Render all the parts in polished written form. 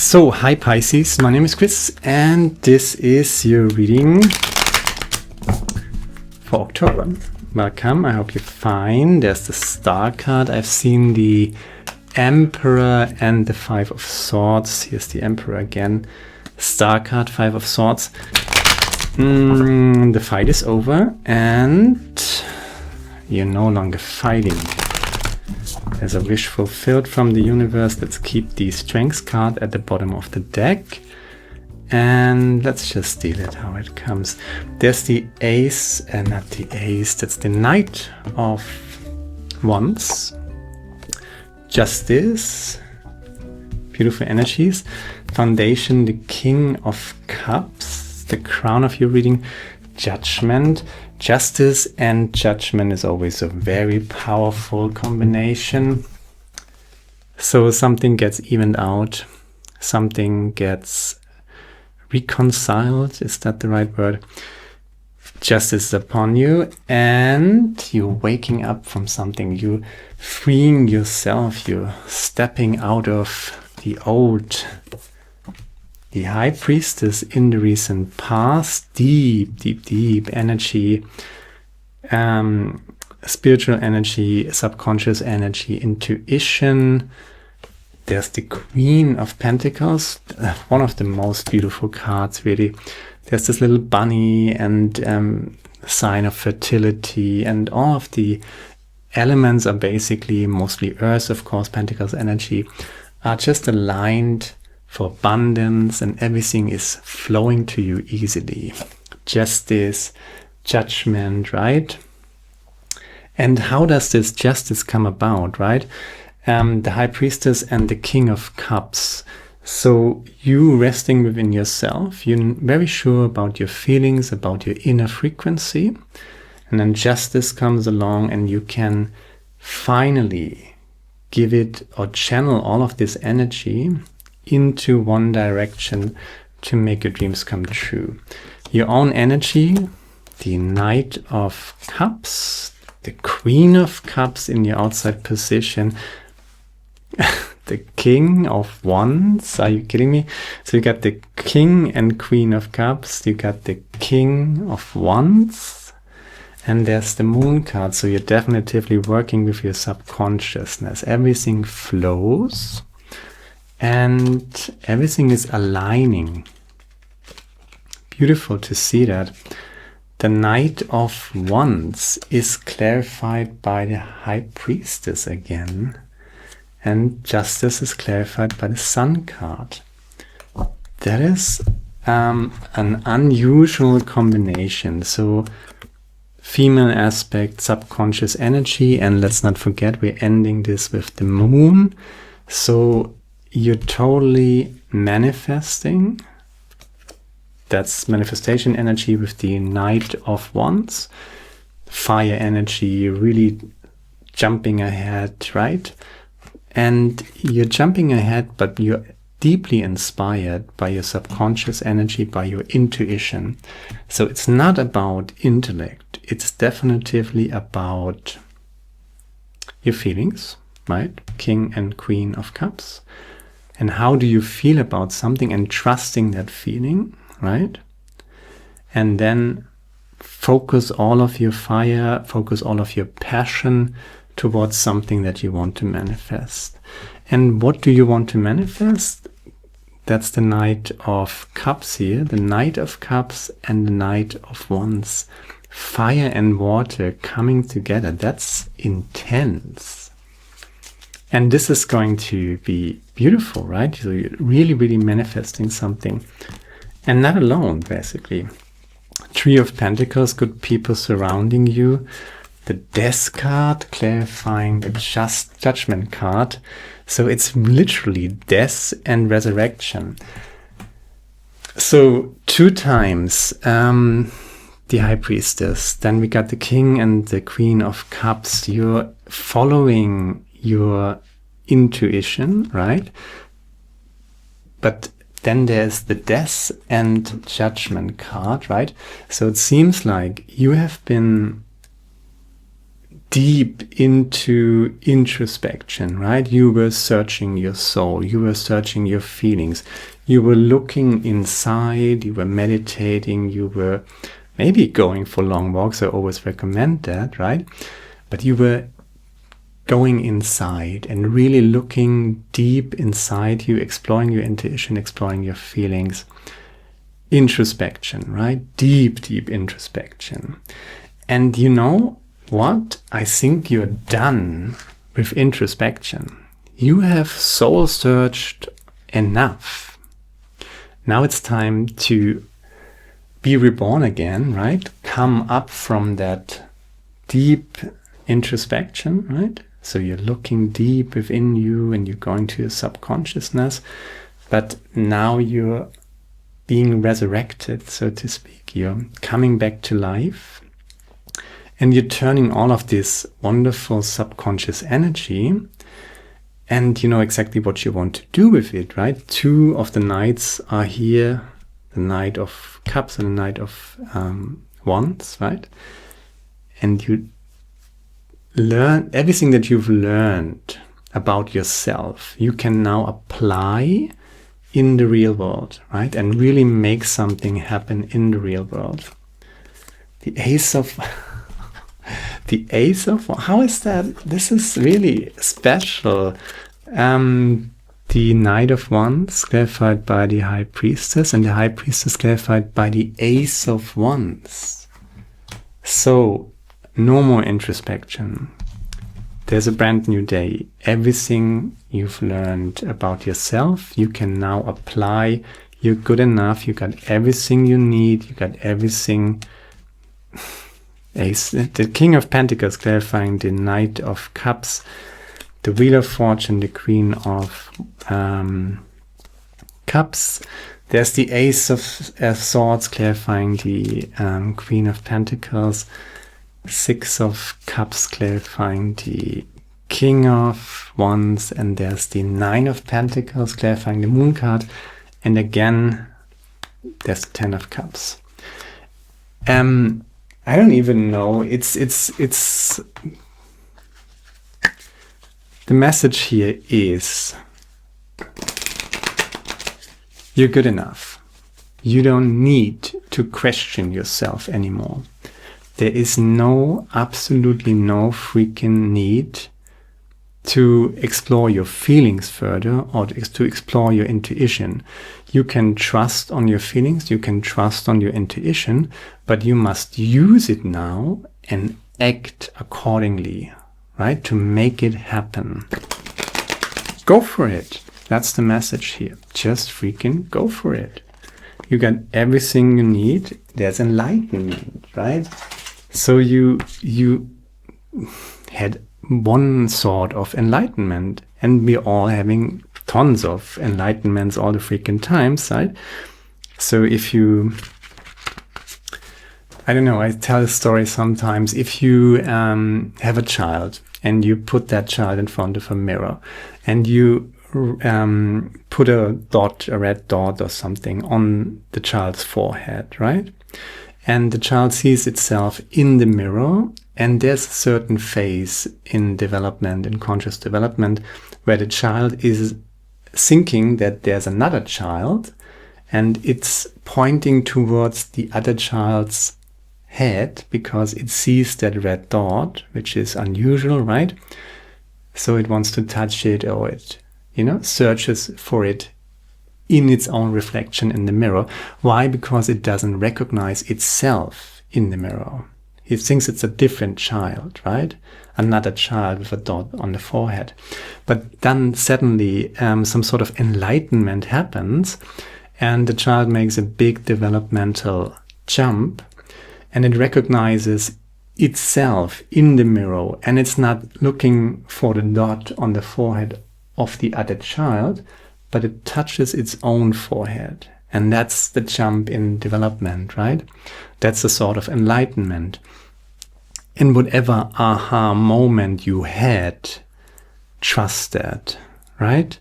So, hi Pisces, my name is Chris and this is your reading for October. Welcome, I hope you're fine. There's the Star card. I've seen the Emperor and the Five of Swords. Here's the Emperor again. Star card, Five of Swords. The fight is over and you're no longer fighting. There's a wish fulfilled from the universe. Let's keep the Strength card at the bottom of the deck. And let's just deal it how it comes. There's the Ace, and not the Ace, that's the Knight of Wands. Justice. Beautiful energies. Foundation, the King of Cups. The crown of your reading, Judgment. Justice and Judgment is always a very powerful combination. So something gets evened out, something gets reconciled, is that the right word? Justice is upon you and you're waking up from something, you're freeing yourself, you're stepping out of the old. The High Priestess in the recent past, deep energy, spiritual energy, subconscious energy, intuition. There's the Queen of Pentacles, one of the most beautiful cards, really. There's this little bunny and sign of fertility, and all of the elements are basically mostly Earth, of course, Pentacles energy, are just aligned for abundance, and everything is flowing to you easily. Justice, judgment, right? And how does this justice come about, right? The High Priestess and the King of Cups. So you resting within yourself, you're very sure about your feelings, about your inner frequency, and then justice comes along and you can finally give it or channel all of this energy into one direction to make your dreams come true. Your own energy, the Knight of Cups, the Queen of Cups in your outside position, the King of Wands, are you kidding me? So you got the King and Queen of Cups, you got the King of Wands, and there's the Moon card. So you're definitively working with your subconsciousness. Everything flows and everything is aligning. Beautiful to see that. The Knight of Wands is clarified by the High Priestess again. And Justice is clarified by the Sun card. That is an unusual combination. So female aspect, subconscious energy, and let's not forget we're ending this with the Moon. So you're totally manifesting. That's manifestation energy with the Knight of Wands. Fire energy, really jumping ahead, right? And you're jumping ahead, but you're deeply inspired by your subconscious energy, by your intuition. So it's not about intellect. It's definitively about your feelings, right? King and Queen of Cups. And how do you feel about something, and trusting that feeling, right? And then focus all of your fire, focus all of your passion towards something that you want to manifest. And what do you want to manifest? That's the Knight of Cups here, the Knight of Cups and the Knight of Wands. Fire and water coming together. That's intense. And this is going to be beautiful, right? So you're really manifesting something. And not alone, basically. Three of Pentacles, good people surrounding you. The Death card, clarifying the Judgment card. So it's literally death and resurrection. So 2 times the High Priestess. Then we got the King and the Queen of Cups. You're following your intuition, right? But then there's the Death and Judgment card, right? So it seems like you have been deep into introspection, right? You were searching your soul, you were searching your feelings, you were looking inside, you were meditating, you were maybe going for long walks. I always recommend that, right? But you were going inside and really looking deep inside you, exploring your intuition, exploring your feelings. Introspection, right? Deep, deep introspection. And you know what? I think you're done with introspection. You have soul searched enough. Now it's time to be reborn again, right? Come up from that deep introspection, right? So you're looking deep within you and you're going to your subconsciousness, but now you're being resurrected, so to speak. You're coming back to life. And you're turning all of this wonderful subconscious energy, and you know exactly what you want to do with it, right? 2 of the Knights are here, the Knight of Cups and the Knight of Wands, right? And you learn everything that you've learned about yourself. You can now apply in the real world, right? And really make something happen in the real world. The Ace of... The Ace of... How is that? This is really special. The Knight of Wands clarified by the High Priestess, and the High Priestess clarified by the Ace of Wands. So, no more introspection. There's a brand new day. Everything you've learned about yourself, you can now apply. You're good enough. You got everything you need. You got everything... The King of Pentacles clarifying the Knight of Cups, the Wheel of Fortune, the Queen of Cups. There's the Ace of Swords clarifying the Queen of Pentacles, 6 of Cups clarifying the King of Wands, and there's the 9 of Pentacles clarifying the Moon card, and again there's the 10 of Cups. I don't even know. It's the message here is you're good enough. You don't need to question yourself anymore. There is absolutely no freaking need to explore your feelings further or to explore your intuition. You can trust on your feelings, you can trust on your intuition, but you must use it now and act accordingly, right? To make it happen. Go for it. That's the message here. Just freaking go for it. You got everything you need. There's enlightenment, right? So you had one sort of enlightenment, and we're all having tons of enlightenments all the freaking times, right? So if you, I don't know, I tell a story sometimes. If you have a child and you put that child in front of a mirror and you put a red dot or something on the child's forehead, right? And the child sees itself in the mirror, and there's a certain phase in development, in conscious development, where the child is thinking that there's another child, and it's pointing towards the other child's head because it sees that red dot, which is unusual, right? So it wants to touch it, or it, searches for it in its own reflection in the mirror. Why? Because it doesn't recognize itself in the mirror. It thinks it's a different child, right? Another child with a dot on the forehead. But then suddenly some sort of enlightenment happens, and the child makes a big developmental jump, and it recognizes itself in the mirror, and it's not looking for the dot on the forehead of the other child, but it touches its own forehead. And that's the jump in development, right? That's a sort of enlightenment. In whatever aha moment you had, trust that, right?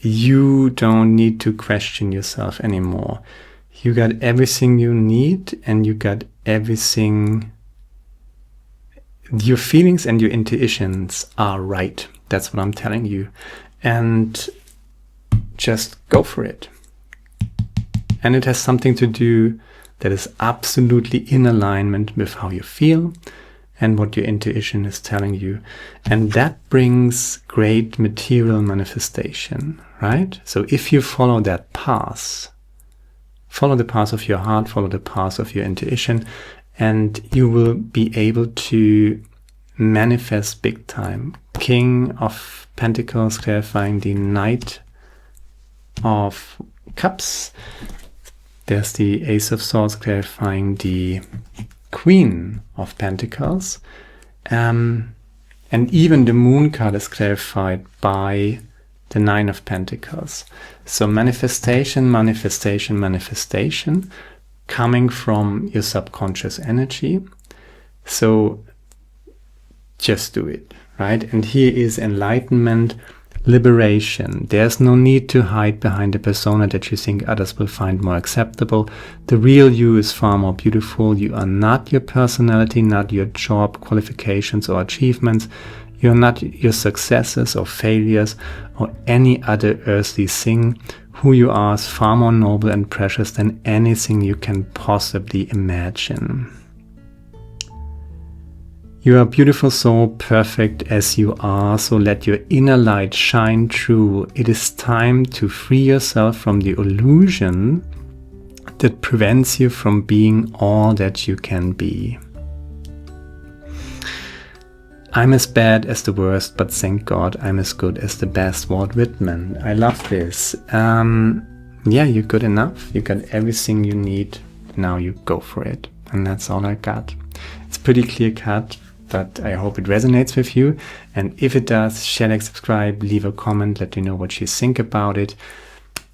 You don't need to question yourself anymore. You got everything you need, and you got everything your feelings and your intuitions are right. That's what I'm telling you. And just go for it. And it has something to do that is absolutely in alignment with how you feel and what your intuition is telling you. And that brings great material manifestation, right? So if you follow that path, follow the path of your heart, follow the path of your intuition, and you will be able to manifest big time. King of Pentacles clarifying the Knight of Cups. There's the Ace of Swords clarifying the Queen of Pentacles. And even the Moon card is clarified by the Nine of Pentacles. So manifestation, manifestation, manifestation coming from your subconscious energy. So just do it, right? And here is enlightenment, liberation. There's no need to hide behind the persona that you think others will find more acceptable. The real you is far more beautiful. You are not your personality, not your job, qualifications, or achievements. You're not your successes or failures or any other earthly thing. Who you are is far more noble and precious than anything you can possibly imagine. You are a beautiful soul, perfect as you are, so let your inner light shine through. It is time to free yourself from the illusion that prevents you from being all that you can be. I'm as bad as the worst, but thank God I'm as good as the best. Walt Whitman. I love this. Yeah, you're good enough. You got everything you need. Now you go for it. And that's all I got. It's pretty clear cut, but I hope it resonates with you. And if it does, share, like, subscribe, leave a comment, let me know what you think about it.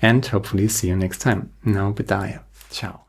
And hopefully see you next time. Now, bye. Ciao.